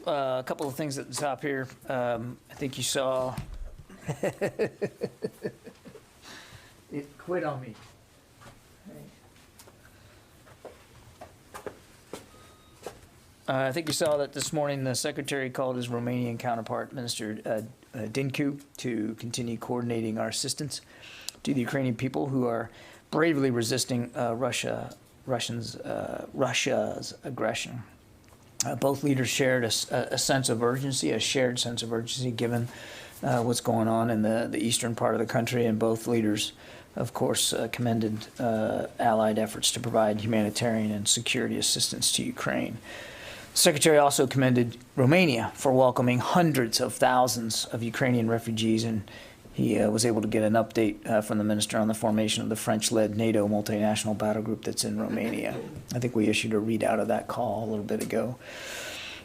A couple of things at the top here. I think you saw it quit on me. I think you saw that this morning the Secretary called his Romanian counterpart, Minister Dinku, to continue coordinating our assistance to the Ukrainian people who are bravely resisting Russia's aggression. Both leaders shared a sense of urgency, a shared sense of urgency, given what's going on in the eastern part of the country, and both leaders, of course, commended Allied efforts to provide humanitarian and security assistance to Ukraine. The Secretary also commended Romania for welcoming hundreds of thousands of Ukrainian refugees, and he was able to get an update from the minister on the formation of the French-led NATO multinational battle group that's in Romania. I think we issued a readout of that call a little bit ago.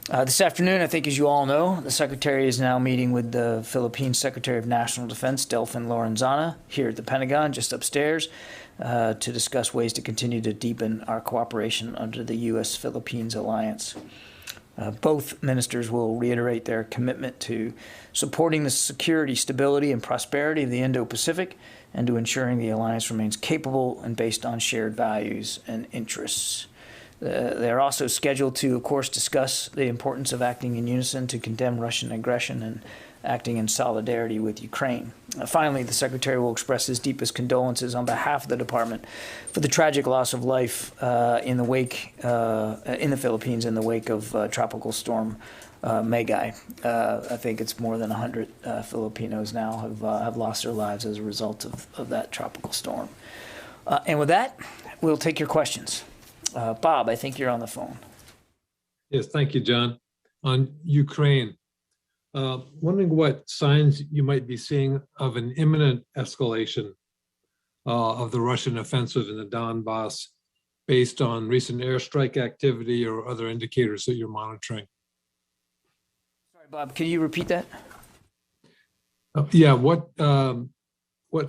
This afternoon, I think as you all know, the Secretary is now meeting with the Philippine Secretary of National Defense, Delfin Lorenzana, here at the Pentagon, just upstairs, to discuss ways to continue to deepen our cooperation under the U.S.-Philippines alliance. Both ministers will reiterate their commitment to supporting the security, stability, and prosperity of the Indo-Pacific and to ensuring the alliance remains capable and based on shared values and interests. They're also scheduled to, of course, discuss the importance of acting in unison to condemn Russian aggression and acting in solidarity with Ukraine. Finally, the Secretary will express his deepest condolences on behalf of the Department for the tragic loss of life in the Philippines in the wake of Tropical Storm Megai. I think it's more than 100 Filipinos now have lost their lives as a result of that tropical storm. And with that, we'll take your questions. Bob, I think you're on the phone. Yes, thank you, John. On Ukraine, wondering what signs you might be seeing of an imminent escalation of the Russian offensive in the Donbass based on recent airstrike activity or other indicators that you're monitoring. Sorry, Bob, can you repeat that? Yeah, what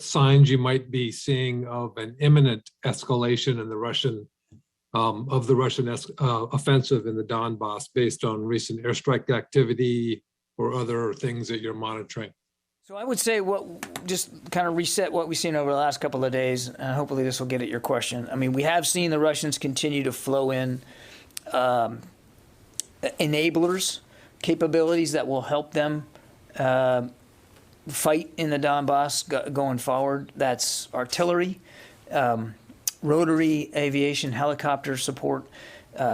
signs you might be seeing of an imminent escalation in the Russian offensive in the Donbass based on recent airstrike activity or other things that you're monitoring? So I would say just kind of reset what we've seen over the last couple of days, and hopefully this will get at your question. I mean, we have seen the Russians continue to flow in enablers, capabilities that will help them fight in the Donbass going forward. That's artillery, rotary aviation, helicopter support,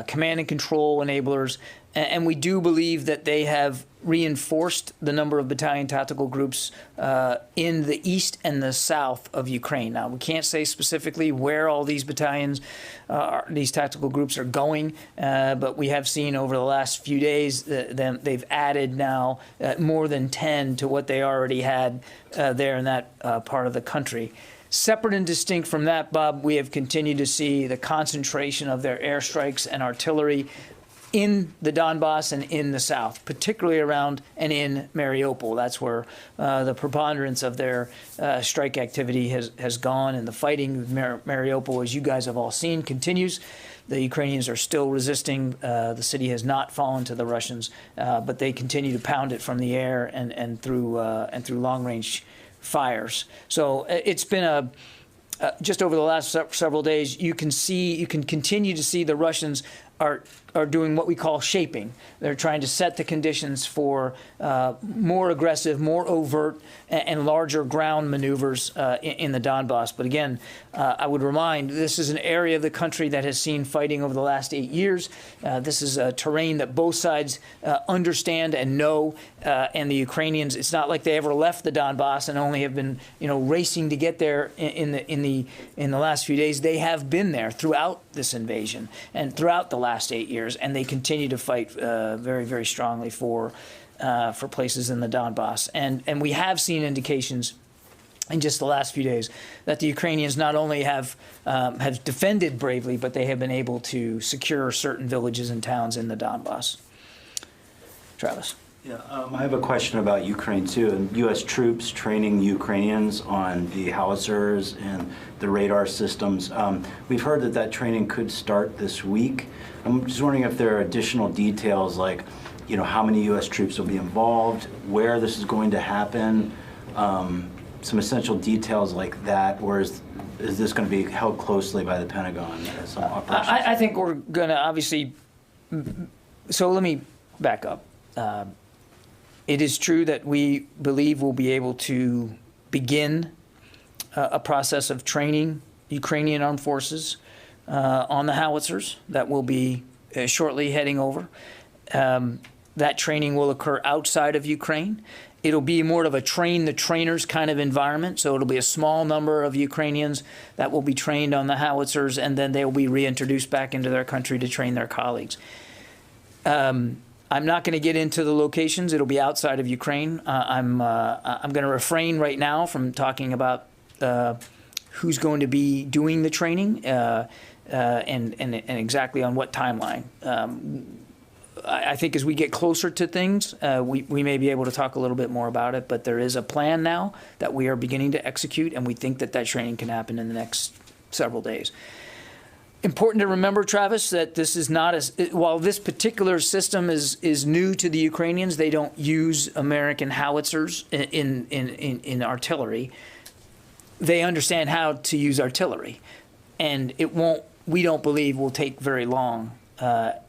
command and control enablers, and we do believe that they have reinforced the number of battalion tactical groups in the east and the south of Ukraine. Now, we can't say specifically where all these battalions, these tactical groups are going, but we have seen over the last few days that they've added now more than 10 to what they already had there in that part of the country. Separate and distinct from that, Bob, we have continued to see the concentration of their airstrikes and artillery in the Donbass and in the south, particularly around and in Mariupol. That's where the preponderance of their strike activity has gone, and the fighting with Mariupol, as you guys have all seen, continues. The Ukrainians are still resisting. The city has not fallen to the Russians, but they continue to pound it from the air and through long-range fires. So it's been just over the last several days, you can continue to see the Russians are doing what we call shaping. They're trying to set the conditions for more aggressive, more overt, and larger ground maneuvers in the Donbass. But again, I would remind, this is an area of the country that has seen fighting over the last 8 years. This is a terrain that both sides understand and know, and the Ukrainians, it's not like they ever left the Donbass and only have been, racing to get there in the last few days. They have been there throughout this invasion and throughout the last 8 years, and they continue to fight very, very strongly for places in the Donbass. And we have seen indications in just the last few days that the Ukrainians not only have defended bravely, but they have been able to secure certain villages and towns in the Donbass. Travis. Yeah, I have a question about Ukraine too, and U.S. troops training Ukrainians on the howitzers and the radar systems. We've heard that training could start this week. I'm just wondering if there are additional details, like you know, how many U.S. troops will be involved, where this is going to happen, some essential details like that, or is this going to be held closely by the Pentagon as some operations? I think we're going to obviously, so let me back up. It is true that we believe we'll be able to begin a process of training Ukrainian armed forces on the howitzers that will be shortly heading over. That training will occur outside of Ukraine. It'll be more of a train the trainers kind of environment. So it'll be a small number of Ukrainians that will be trained on the howitzers, and then they'll be reintroduced back into their country to train their colleagues. I'm not going to get into the locations. It'll be outside of Ukraine. I'm going to refrain right now from talking about who's going to be doing the training and exactly on what timeline. I think as we get closer to things, we may be able to talk a little bit more about it, but there is a plan now that we are beginning to execute, and we think that that training can happen in the next several days. Important to remember, Travis, that this is not as, while this particular system is new to the Ukrainians, they don't use American howitzers in artillery. They understand how to use artillery, and it won't, we don't believe will take very long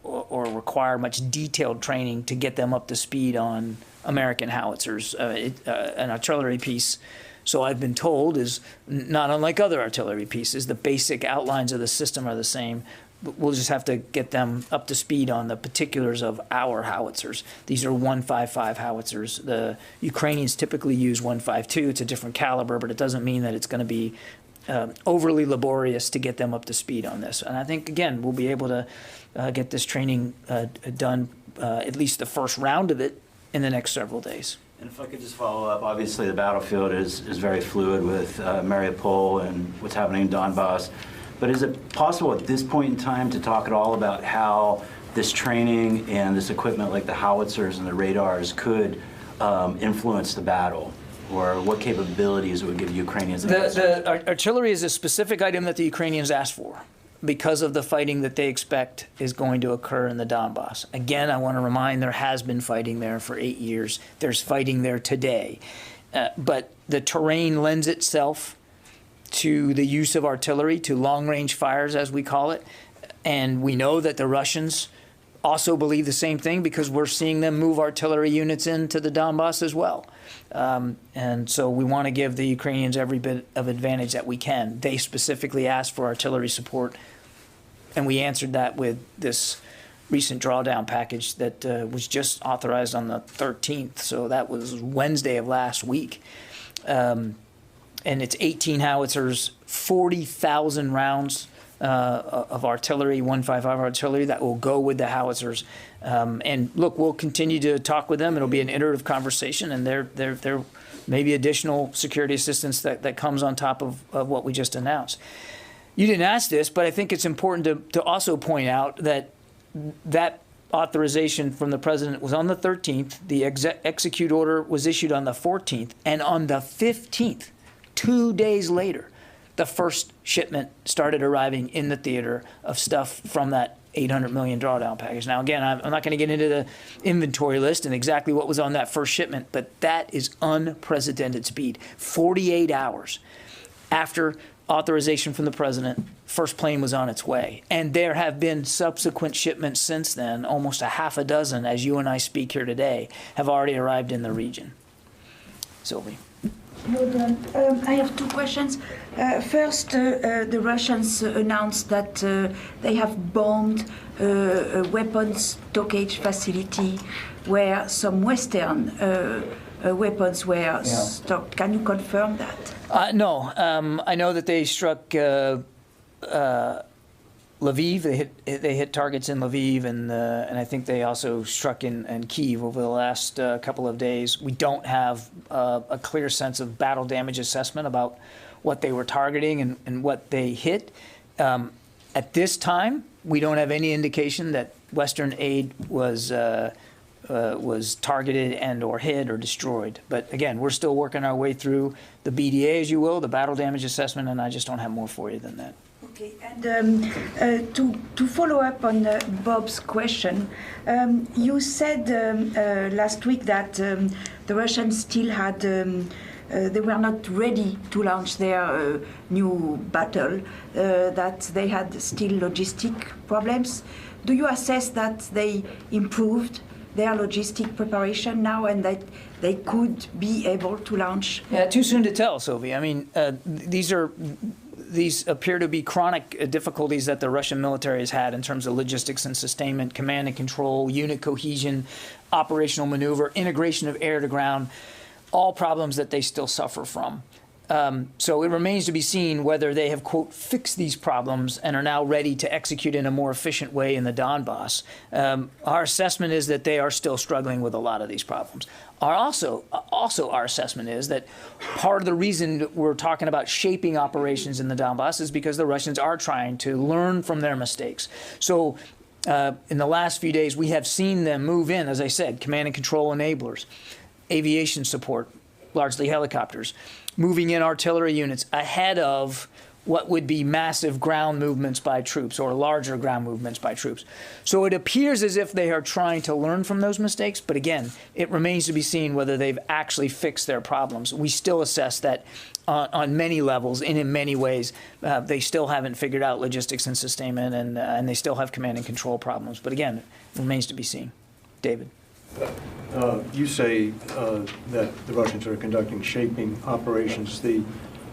or require much detailed training to get them up to speed on American howitzers. An artillery piece, so I've been told, is not unlike other artillery pieces. The basic outlines of the system are the same. We'll just have to get them up to speed on the particulars of our howitzers. These are 155 howitzers. The Ukrainians typically use 152. It's a different caliber, but it doesn't mean that it's going to be overly laborious to get them up to speed on this. And I think, again, we'll be able to get this training done, at least the first round of it, in the next several days. And if I could just follow up, obviously the battlefield is very fluid with Mariupol and what's happening in Donbass. But is it possible at this point in time to talk at all about how this training and this equipment like the howitzers and the radars could influence the battle? Or what capabilities it would give Ukrainians? The artillery is a specific item that the Ukrainians asked for because of the fighting that they expect is going to occur in the Donbass. Again, I want to remind there has been fighting there for 8 years. There's fighting there today. But the terrain lends itself to the use of artillery, to long-range fires, as we call it. And we know that the Russians also believe the same thing because we're seeing them move artillery units into the Donbass as well. And so we want to give the Ukrainians every bit of advantage that we can. They specifically asked for artillery support, and we answered that with this recent drawdown package that was just authorized on the 13th. So that was Wednesday of last week. And it's 18 howitzers, 40,000 rounds of artillery, 155 artillery that will go with the howitzers. And look, we'll continue to talk with them. It'll be an iterative conversation, and there may be additional security assistance that comes on top of what we just announced. You didn't ask this, but I think it's important to also point out that that authorization from the president was on the 13th. The execute order was issued on the 14th, and on the 15th, 2 days later, the first shipment started arriving in the theater of stuff from that $800 million drawdown package. Now, again, I'm not going to get into the inventory list and exactly what was on that first shipment, but that is unprecedented speed. 48 hours after authorization from the president, first plane was on its way. And there have been subsequent shipments since then, almost a half a dozen, as you and I speak here today, have already arrived in the region. Sylvie. I have two questions. First, the Russians announced that they have bombed a weapons stockage facility where some Western weapons were stocked. Can you confirm that? No. I know that they struck Lviv. They hit targets in Lviv, and I think they also struck in Kyiv over the last couple of days. We don't have a clear sense of battle damage assessment about what they were targeting and what they hit. At this time, we don't have any indication that Western aid was targeted and or hit or destroyed. But again, we're still working our way through the BDA, as you will, the battle damage assessment, and I just don't have more for you than that. Okay, and to follow up on Bob's question, you said last week that the Russians still had, they were not ready to launch their new battle, that they had still logistic problems. Do you assess that they improved their logistic preparation now and that they could be able to launch? Yeah, too soon to tell, Sylvie. I mean, these appear to be chronic difficulties that the Russian military has had in terms of logistics and sustainment, command and control, unit cohesion, operational maneuver, integration of air to ground, all problems that they still suffer from. So it remains to be seen whether they have, quote, fixed these problems and are now ready to execute in a more efficient way in the Donbass. Our assessment is that they are still struggling with a lot of these problems. Also our assessment is that part of the reason that we're talking about shaping operations in the Donbass is because the Russians are trying to learn from their mistakes. So in the last few days, we have seen them move in, as I said, command and control enablers, aviation support, largely helicopters, moving in artillery units ahead of what would be massive ground movements by troops or larger ground movements by troops. So it appears as if they are trying to learn from those mistakes, but again, it remains to be seen whether they've actually fixed their problems. We still assess that on many levels and in many ways, they still haven't figured out logistics and sustainment, and they still have command and control problems. But again, it remains to be seen. David. You say that the Russians are conducting shaping operations. The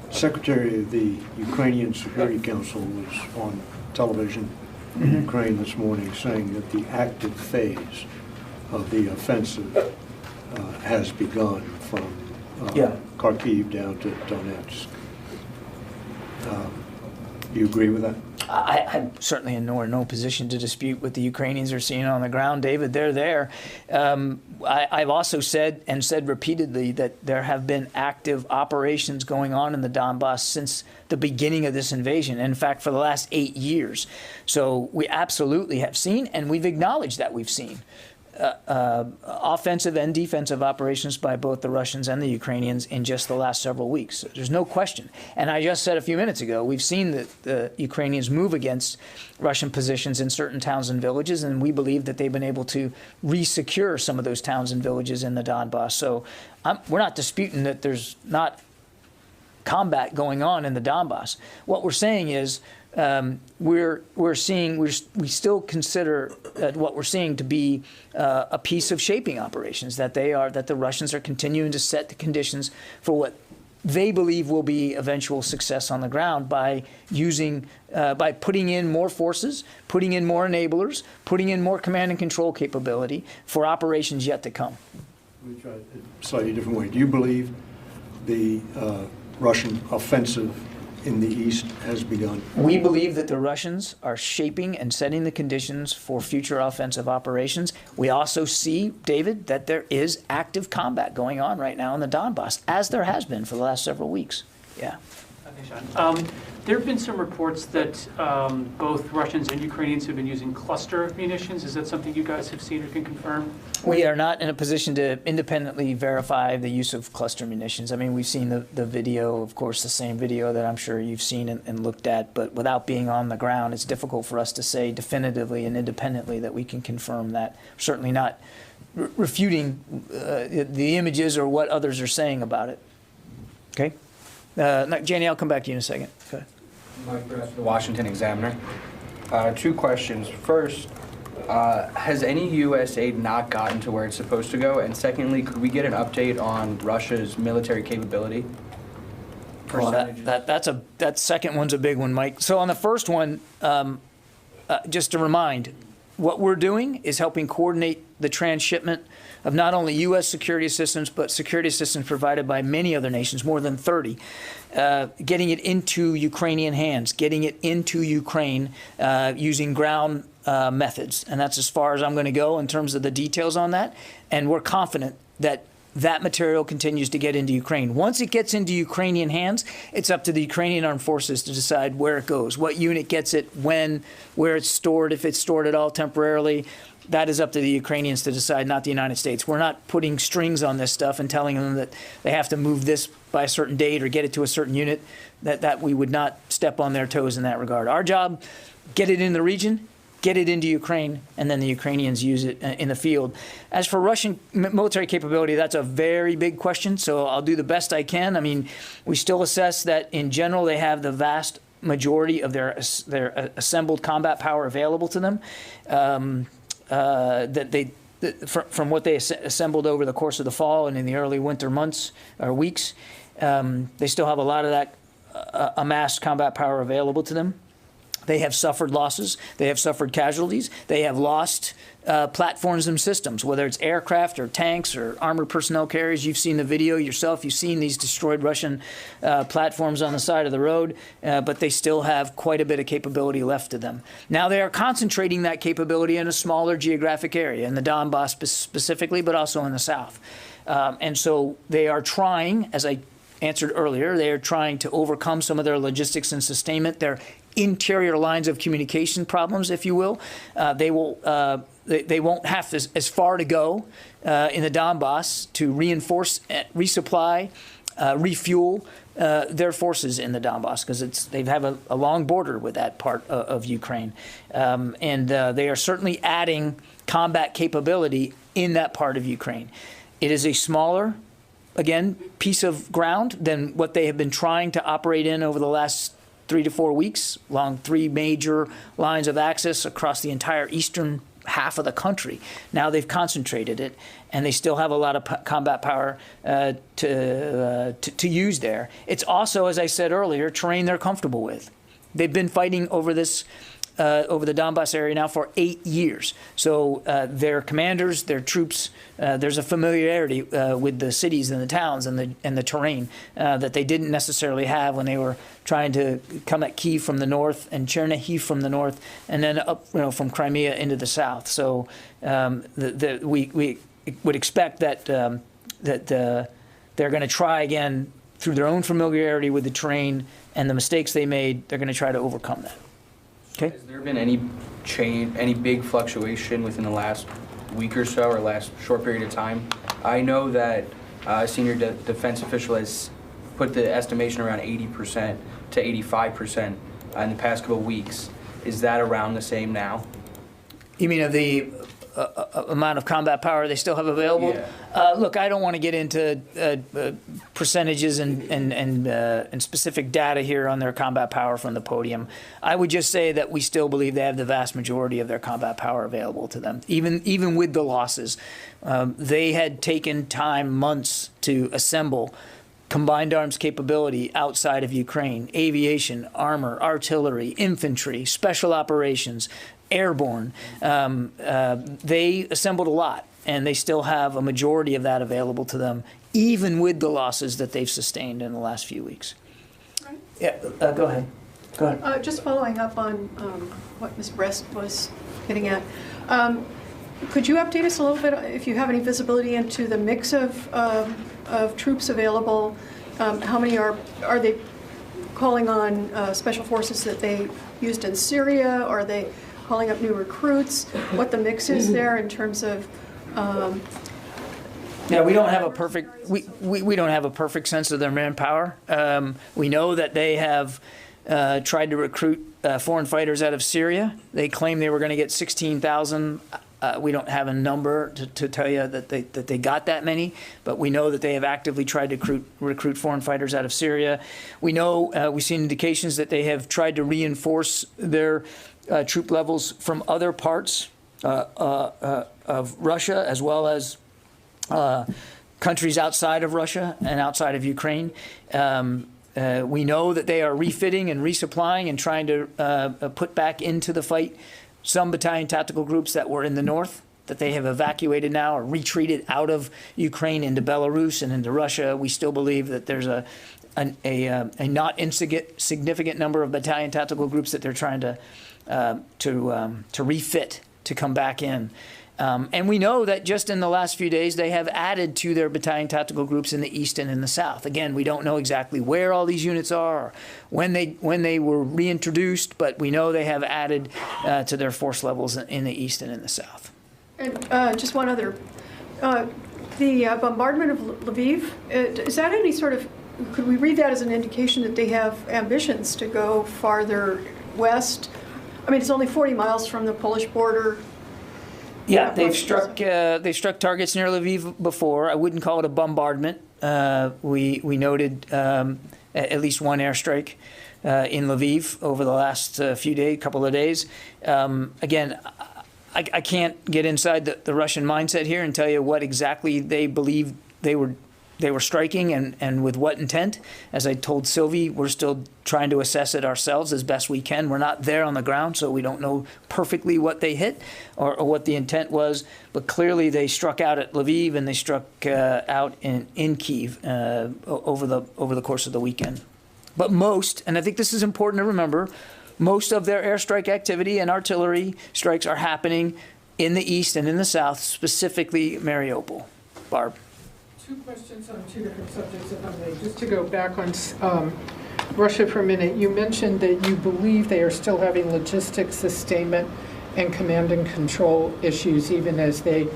Secretary of the Ukrainian Security Council was on television in Ukraine this morning saying that the active phase of the offensive has begun from Kharkiv down to Donetsk. Do you agree with that? I'm certainly in no position to dispute what the Ukrainians are seeing on the ground, David. They're there. I've also said repeatedly that there have been active operations going on in the Donbass since the beginning of this invasion. In fact, for the last 8 years. So we absolutely have seen, and we've acknowledged that we've seen offensive and defensive operations by both the Russians and the Ukrainians in just the last several weeks. There's no question. And I just said a few minutes ago, we've seen the Ukrainians move against Russian positions in certain towns and villages, and we believe that they've been able to re-secure some of those towns and villages in the Donbass. So we're not disputing that there's not combat going on in the Donbass. What we're saying is we still consider what we're seeing to be a piece of shaping operations, that the Russians are continuing to set the conditions for what they believe will be eventual success on the ground by putting in more forces, putting in more enablers, putting in more command and control capability for operations yet to come. Let me try it a slightly different way. Do you believe the Russian offensive in the east has begun? We believe that the Russians are shaping and setting the conditions for future offensive operations. We also see, David, that there is active combat going on right now in the Donbass, as there has been for the last several weeks. Yeah. Okay, Sean. There have been some reports that both Russians and Ukrainians have been using cluster munitions. Is that something you guys have seen or can confirm? We are not in a position to independently verify the use of cluster munitions. I mean, we've seen the video, of course, the same video that I'm sure you've seen and looked at, but without being on the ground, it's difficult for us to say definitively and independently that we can confirm that. Certainly not refuting the images or what others are saying about it. Okay? Janie, I'll come back to you in a second. Okay. Mike Bress, the Washington Examiner. 2 questions. First, has any U.S. aid not gotten to where it's supposed to go? And secondly, could we get an update on Russia's military capability? Well, that second one's a big one, Mike. So on the first one, just to remind, what we're doing is helping coordinate the transshipment of not only U.S. security assistance, but security assistance provided by many other nations, more than 30, getting it into Ukrainian hands, getting it into Ukraine using ground methods. And that's as far as I'm going to go in terms of the details on that. And we're confident that that material continues to get into Ukraine. Once it gets into Ukrainian hands, it's up to the Ukrainian armed forces to decide where it goes, what unit gets it, when, where it's stored, if it's stored at all temporarily, that is up to the Ukrainians to decide, not the United States. We're not putting strings on this stuff and telling them that they have to move this by a certain date or get it to a certain unit, that we would not step on their toes in that regard. Our job, get it in the region, get it into Ukraine, and then the Ukrainians use it in the field. As for Russian military capability, that's a very big question, so I'll do the best I can. I mean, we still assess that in general they have the vast majority of their assembled combat power available to them. From what they assembled over the course of the fall and in the early winter months or weeks, they still have a lot of that amassed combat power available to them. They have suffered losses. They have suffered casualties. They have lost platforms and systems, whether it's aircraft or tanks or armored personnel carriers. You've seen the video yourself. You've seen these destroyed Russian platforms on the side of the road, but they still have quite a bit of capability left to them. Now they are concentrating that capability in a smaller geographic area, in the Donbass specifically, but also in the south. And so they are trying, as I answered earlier, they are trying to overcome some of their logistics and sustainment, their interior lines of communication problems, if you will. They won't have as far to go in the Donbass to reinforce, resupply, refuel their forces in the Donbass, because they have a long border with that part of Ukraine. And they are certainly adding combat capability in that part of Ukraine. It is a smaller, again, piece of ground than what they have been trying to operate in over the last 3 to 4 weeks, along 3 major lines of access across the entire eastern half of the country. Now they've concentrated it, and they still have a lot of combat power to use there. It's also, as I said earlier, terrain they're comfortable with. They've been fighting over this over the Donbass area now for 8 years. So their commanders, their troops, there's a familiarity with the cities and the towns and the terrain that they didn't necessarily have when they were trying to come at Kyiv from the north and Chernihiv from the north, and then up, from Crimea into the south. So we would expect that they're going to try again through their own familiarity with the terrain and the mistakes they made. They're going to try to overcome that. Okay. Has there been any change, any big fluctuation within the last week or so, or last short period of time? I know that a senior defense official has put the estimation around 80% to 85% in the past couple of weeks. Is that around the same now? You mean of the amount of combat power they still have available? Yeah. Look, I don't want to get into percentages and specific data here on their combat power from the podium. I would just say that we still believe they have the vast majority of their combat power available to them, even with the losses. They had taken time, months, to assemble combined arms capability outside of Ukraine: aviation, armor, artillery, infantry, special operations, airborne. They assembled a lot, and they still have a majority of that available to them, even with the losses that they've sustained in the last few weeks. Right. Yeah, go ahead. Go ahead. Just following up on what Ms. Brest was getting at, could you update us a little bit, if you have any visibility into the mix of troops available? How many are they calling on special forces that they used in Syria? Are they calling up new recruits? What the mix is there in terms of? Yeah, we don't have a perfect we don't have a perfect sense of their manpower. We know that they have tried to recruit foreign fighters out of Syria. They claim they were going to get 16,000. We don't have a number to tell you that they got that many, but we know that they have actively tried to recruit foreign fighters out of Syria. We know we've seen indications that they have tried to reinforce their troop levels from other parts of Russia, as well as countries outside of Russia and outside of Ukraine. We know that they are refitting and resupplying and trying to put back into the fight some battalion tactical groups that were in the north, that they have evacuated now or retreated out of Ukraine into Belarus and into Russia. We still believe that there's a not insignificant number of battalion tactical groups that they're trying to refit to come back in. And we know that just in the last few days, they have added to their battalion tactical groups in the east and in the south. Again, we don't know exactly where all these units are or when they were reintroduced, but we know they have added to their force levels in the east and in the south. And just one other. The bombardment of Lviv, is that any sort of, could we read that as an indication that they have ambitions to go farther west? I mean, it's only 40 miles from the Polish border. Yeah, they've struck targets near Lviv before. I wouldn't call it a bombardment. We noted at least one airstrike in Lviv over the last couple of days. Again, I can't get inside the Russian mindset here and tell you what exactly they believe they were striking and with what intent. As I told Sylvie, we're still trying to assess it ourselves as best we can. We're not there on the ground, so we don't know perfectly what they hit or what the intent was. But clearly they struck out at Lviv and they struck out in Kyiv over the course of the weekend. But most, and I think this is important to remember, most of their airstrike activity and artillery strikes are happening in the east and in the south, specifically Mariupol. Barb. Two questions on two different subjects, if I may. Just to go back on Russia for a minute, you mentioned that you believe they are still having logistics, sustainment, and command and control issues, even as they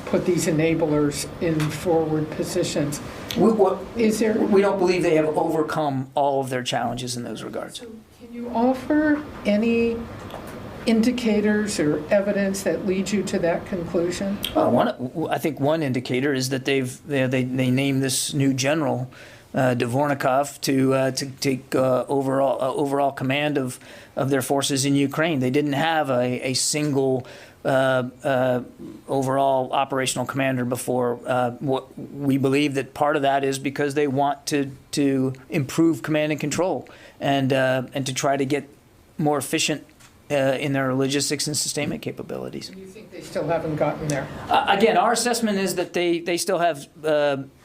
put these enablers in forward positions. We don't believe they have overcome all of their challenges in those regards. So can you offer any indicators or evidence that leads you to that conclusion? I think one indicator is that they named this new general, Dvornikov, to take overall command of their forces in Ukraine. They didn't have a single overall operational commander before. We believe that part of that is because they want to improve command and control and to try to get more efficient in their logistics and sustainment capabilities. You think they still haven't gotten there? Again, our assessment is that they still have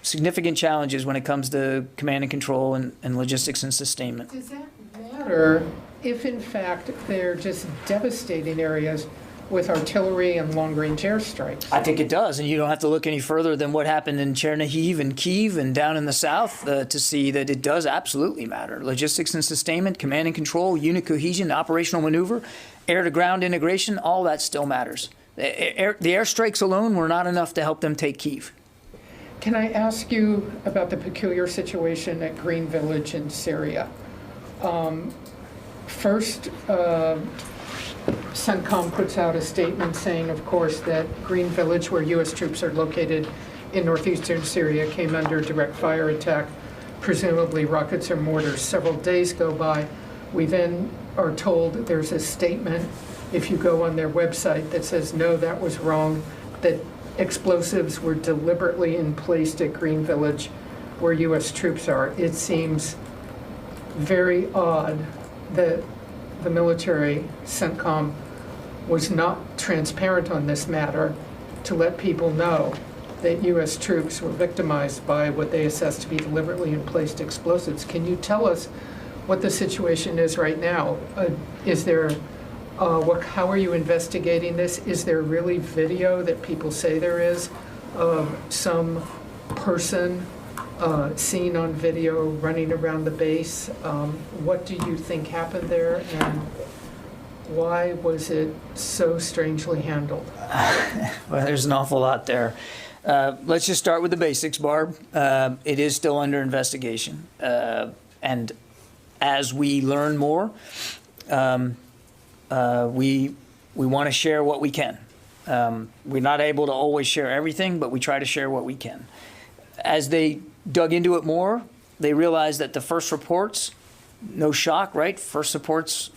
significant challenges when it comes to command and control and logistics and sustainment. Does that matter if, in fact, they're just devastating areas with artillery and long-range airstrikes? I think it does, and you don't have to look any further than what happened in Chernihiv and Kyiv and down in the south to see that it does absolutely matter. Logistics and sustainment, command and control, unit cohesion, operational maneuver, air-to-ground integration, all that still matters. The airstrikes alone were not enough to help them take Kyiv. Can I ask you about the peculiar situation at Green Village in Syria? First, CENTCOM puts out a statement saying, of course, that Green Village, where U.S. troops are located in northeastern Syria, came under direct fire attack, presumably rockets or mortars. Several days go by. We then are told that there's a statement, if you go on their website, that says, no, that was wrong, that explosives were deliberately placed at Green Village, where U.S. troops are. It seems very odd that the military, CENTCOM, was not transparent on this matter to let people know that U.S. troops were victimized by what they assessed to be deliberately placed explosives. Can you tell us what the situation is right now? Is there, how are you investigating this? Is there really video that people say there is of some person seen on video running around the base? What do you think happened there, and why was it so strangely handled? Well, there's an awful lot there. Let's just start with the basics, Barb. It is still under investigation. And as we learn more, we want to share what we can. We're not able to always share everything, but we try to share what we can. As they dug into it more, they realized that the first reports, no shock, right? First reports,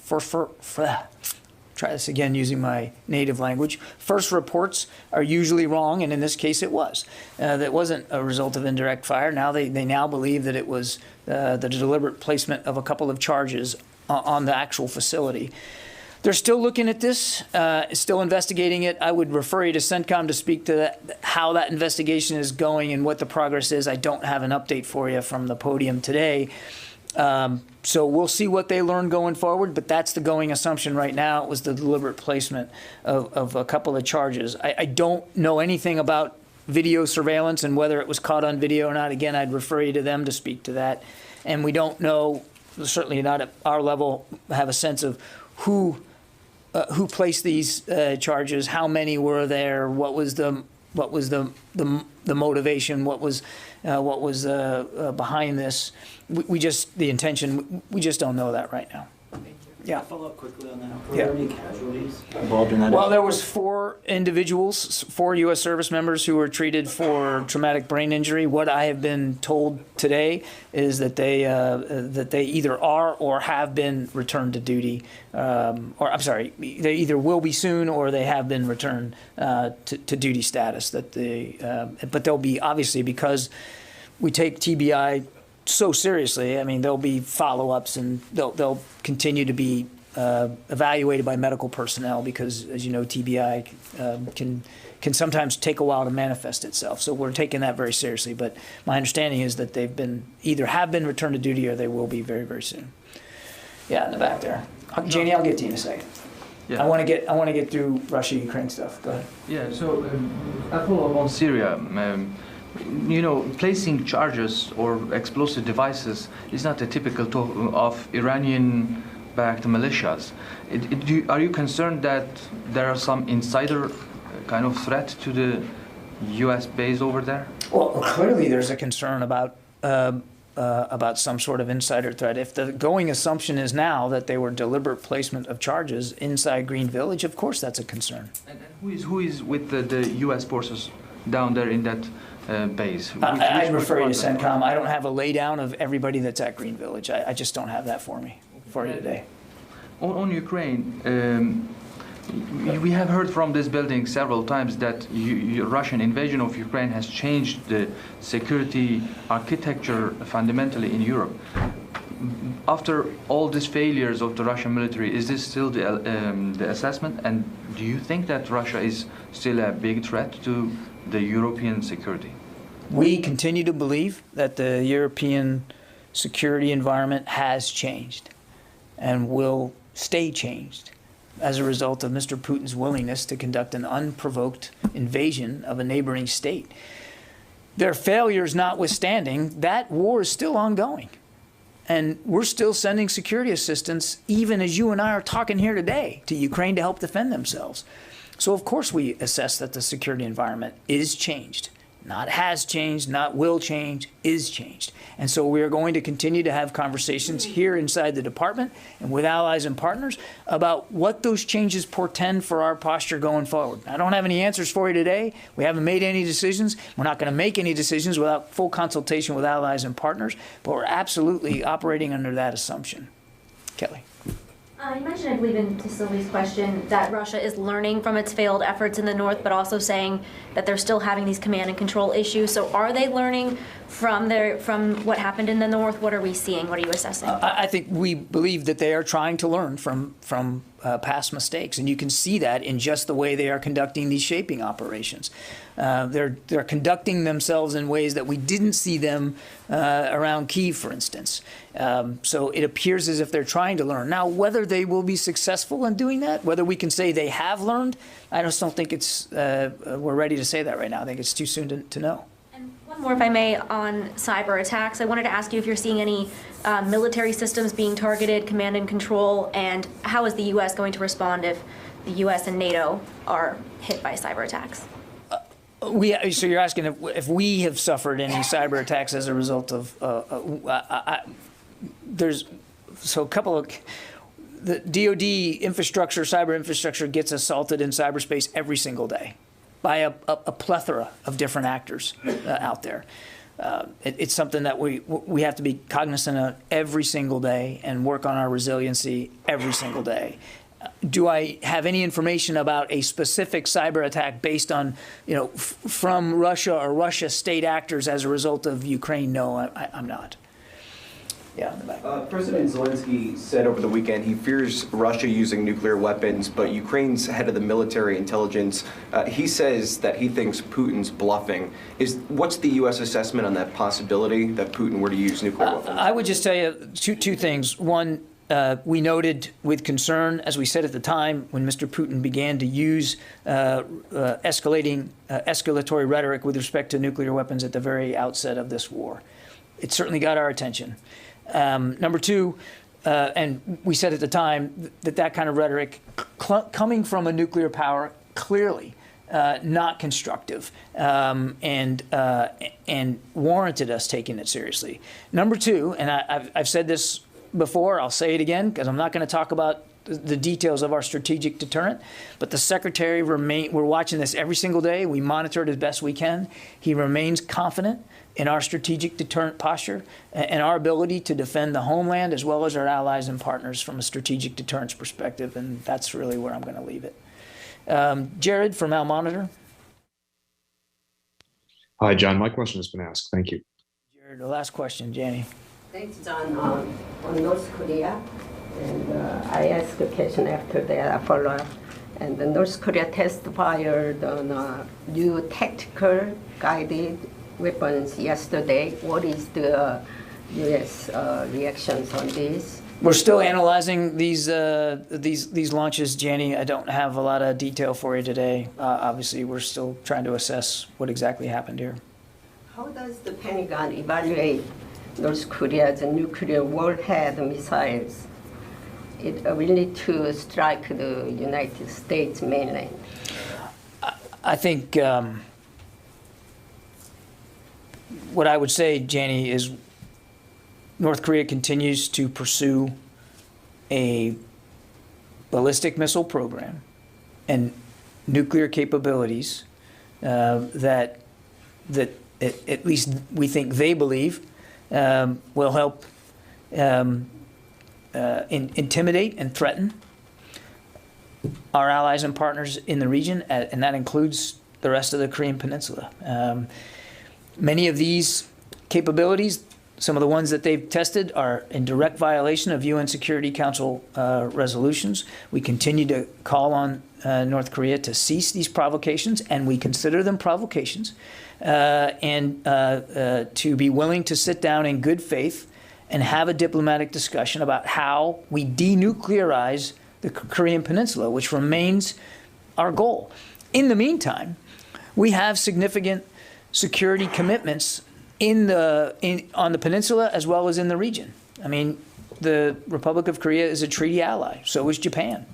try this again using my native language. First reports are usually wrong, and in this case it was. That wasn't a result of indirect fire. Now they now believe that it was the deliberate placement of a couple of charges on the actual facility. They're still looking at this, still investigating it. I would refer you to CENTCOM to speak to that, how that investigation is going and what the progress is. I don't have an update for you from the podium today. So we'll see what they learn going forward, but that's the going assumption right now. It was the deliberate placement of a couple of charges. I don't know anything about video surveillance and whether it was caught on video or not. Again, I'd refer you to them to speak to that. And we don't know, certainly not at our level, have a sense of who who placed these charges, how many were there, what was the motivation, what was behind this. We just, the intention, we just don't know that right now. Yeah. Follow up quickly on that. Were Yeah. there any casualties involved in that? Well, there was 4 individuals, 4 U.S. service members who were treated for traumatic brain injury. What I have been told today is that they either are or have been returned to duty, or I'm sorry, they either will be soon or they have been returned to duty status. But they'll be, obviously, because we take TBI so seriously. I mean, there'll be follow-ups and they'll continue to be evaluated by medical personnel because, as you know, TBI can sometimes take a while to manifest itself. So we're taking that very seriously. But my understanding is that they've been either have been returned to duty or they will be very, very soon. Yeah, in the back there. Janie, I'll get to you in a second. Yeah. I want to get through Russia-Ukraine stuff. Go ahead. Yeah, so I follow up on Syria. You know, placing charges or explosive devices is not a typical of Iranian-backed militias. Are you concerned that there are some insider kind of threat to the U.S. base over there? Well, clearly there's a concern about some sort of insider threat. If the going assumption is now that they were deliberate placement of charges inside Green Village, of course that's a concern. And who is with the U.S. forces down there in that base? I'd refer you to CENTCOM. I don't have a laydown of everybody that's at Green Village. I just don't have that for you today. On Ukraine, we have heard from this building several times that Russian invasion of Ukraine has changed the security architecture fundamentally in Europe. After all these failures of the Russian military, is this still the assessment? And do you think that Russia is still a big threat to the European security? We continue to believe that the European security environment has changed and will stay changed as a result of Mr. Putin's willingness to conduct an unprovoked invasion of a neighboring state. Their failures notwithstanding, that war is still ongoing. And we're still sending security assistance, even as you and I are talking here today, to Ukraine to help defend themselves. So of course we assess that the security environment is changed. Not has changed, not will change, is changed. And so we are going to continue to have conversations here inside the department and with allies and partners about what those changes portend for our posture going forward. I don't have any answers for you today. We haven't made any decisions. We're not going to make any decisions without full consultation with allies and partners, but we're absolutely operating under that assumption. Kelly. You mentioned, I believe, to Sylvie's question, that Russia is learning from its failed efforts in the north, but also saying that they're still having these command and control issues. So are they learning from what happened in the north? What are we seeing? What are you assessing? I think we believe that they are trying to learn from past mistakes, and you can see that in just the way they are conducting these shaping operations. They're conducting themselves in ways that we didn't see them around Kyiv, for instance. So it appears as if they're trying to learn. Now, whether they will be successful in doing that, whether we can say they have learned, I just don't think we're ready to say that right now. I think it's too soon to know. And one more, if I may, on cyber attacks. I wanted to ask you if you're seeing any military systems being targeted, command and control, and how is the U.S. going to respond if the U.S. and NATO are hit by cyber attacks? So you're asking if we have suffered any cyber attacks as a result of a couple of the DoD infrastructure, cyber infrastructure gets assaulted in cyberspace every single day by a plethora of different actors out there. It's something that we have to be cognizant of every single day and work on our resiliency every single day. Do I have any information about a specific cyber attack based on, from Russia or Russia state actors as a result of Ukraine? No, I'm not. Yeah, in the back. President Zelensky said over the weekend he fears Russia using nuclear weapons, but Ukraine's head of the military intelligence, he says that he thinks Putin's bluffing. What's the U.S. assessment on that possibility that Putin were to use nuclear weapons? I would just tell you two things. One, we noted with concern, as we said at the time, when Mr. Putin began to use escalatory rhetoric with respect to nuclear weapons at the very outset of this war. It certainly got our attention. Number two, and we said at the time that kind of rhetoric coming from a nuclear power, clearly not constructive, and warranted us taking it seriously. Number two, and I've said this before, I'll say it again because I'm not going to talk about the details of our strategic deterrent, but the Secretary we're watching this every single day. We monitor it as best we can. He remains confident in our strategic deterrent posture and our ability to defend the homeland as well as our allies and partners from a strategic deterrence perspective, and that's really where I'm going to leave it. Jared from Al Monitor. Hi, John. My question has been asked. Thank you. Jared, the last question, Janie. Thanks, John. On North Korea, and I asked a question after that, I follow up. And the North Korea test fired on new tactical guided weapons yesterday. What is the U.S. reactions on this? We're still analyzing these launches, Janie. I don't have a lot of detail for you today. Obviously, we're still trying to assess what exactly happened here. How does the Pentagon evaluate North Korea's nuclear warhead missiles? It ability to strike the United States mainland? I think what I would say, Janie, is North Korea continues to pursue a ballistic missile program and nuclear capabilities that at least we think they believe will help intimidate and threaten our allies and partners in the region, and that includes the rest of the Korean Peninsula. Many of these capabilities, some of the ones that they've tested, are in direct violation of UN Security Council resolutions. We continue to call on North Korea to cease these provocations, and we consider them provocations, and to be willing to sit down in good faith and have a diplomatic discussion about how we denuclearize the Korean Peninsula, which remains our goal. In the meantime, we have significant security commitments on the peninsula as well as in the region. I mean, the Republic of Korea is a treaty ally. So is Japan.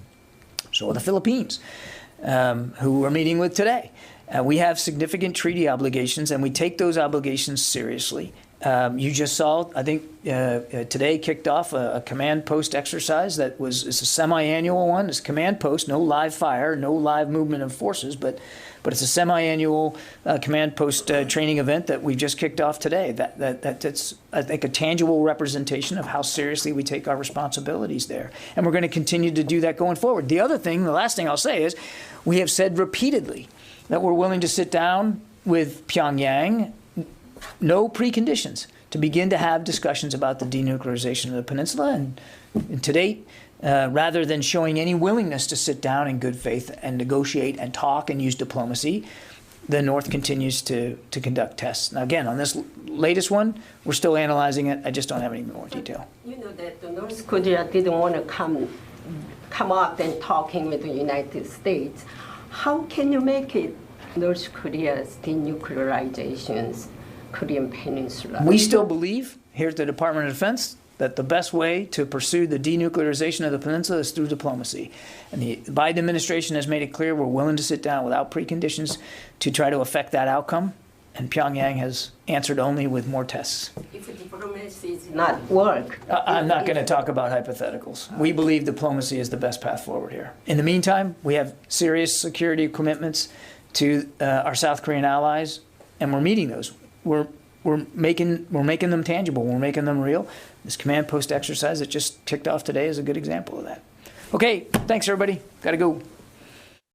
So are the Philippines, who we're meeting with today. We have significant treaty obligations, and we take those obligations seriously. You just saw, I think, today kicked off a command post exercise that it's a semi-annual one. It's command post, no live fire, no live movement of forces, but it's a semi-annual command post training event that we just kicked off today. That's, I think, a tangible representation of how seriously we take our responsibilities there. And we're going to continue to do that going forward. The last thing I'll say is we have said repeatedly that we're willing to sit down with Pyongyang, no preconditions, to begin to have discussions about the denuclearization of the peninsula. And to date, rather than showing any willingness to sit down in good faith and negotiate and talk and use diplomacy, the North continues to conduct tests. Now, again, on this latest one, we're still analyzing it. I just don't have any more detail. You know that the North Korea didn't want to come up and talking with the United States. How can you make it North Korea's denuclearizations, Korean Peninsula? We still believe here at the Department of Defense that the best way to pursue the denuclearization of the peninsula is through diplomacy. And the Biden administration has made it clear we're willing to sit down without preconditions to try to affect that outcome. And Pyongyang has answered only with more tests. If diplomacy is not work. I'm not going to talk about hypotheticals. We believe diplomacy is the best path forward here. In the meantime, we have serious security commitments to our South Korean allies, and we're meeting those. We're making them tangible. We're making them real. This command post exercise that just kicked off today is a good example of that. Okay, thanks everybody. Got to go.